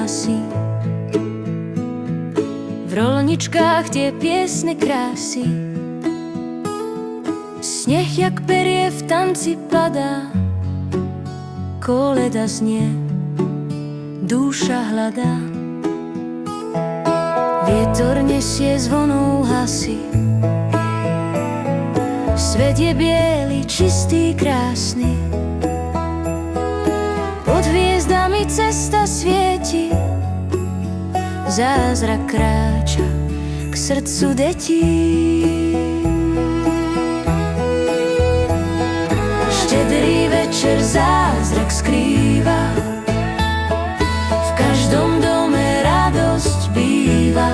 hlasy. V rolničkách tie piesne krásy. Sneh jak perie v tanci padá, koleda znie, duša hľadá. Vietor nesie zvonou hasy. Svet je biely, čistý, krásny. Pod hviezdami cesta svieti, zázrak kráča k srdcu detí. Štedrý večer zázrak skrýva, v každom dome radosť býva.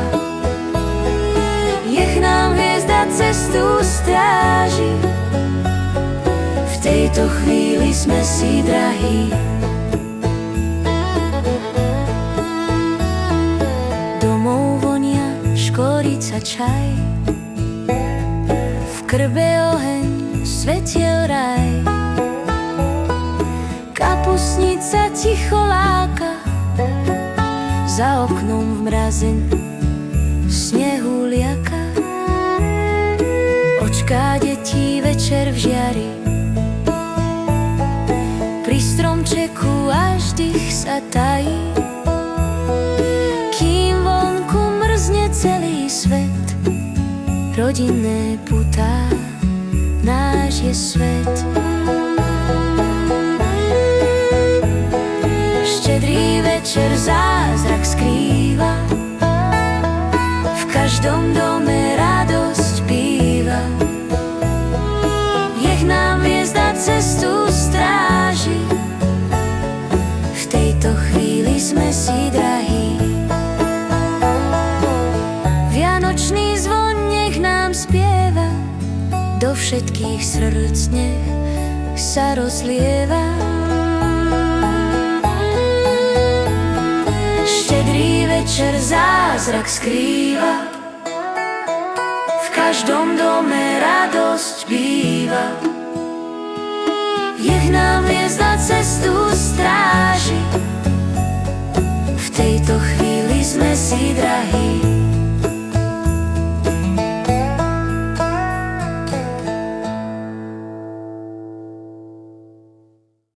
Nech nám hviezda cestu stráži, v tejto chvíli sme si drahí. Domov vonia škorica, čaj, v krbe oheň, svetiel raj. Kapusnica ticho láka, za oknom v mrazeň snehu liaka. Očká detí večer v žiari, pri stromčeku až dých sa tají. Kým vonku mrzne celý svet, rodinné putá, náš je svet. Štedrý večer zázrak skrýva, v každom dome radosť býva. Nech nám hviezda cestu stráži, v tejto chvíli sme si drahí. Vianočný zvon nech nám spieva, do všetkých srdc nech sa rozlieva. Štedrý večer zázrak skrýva, v každom dome radosť býva. Nech nám hviezda cestu stráži,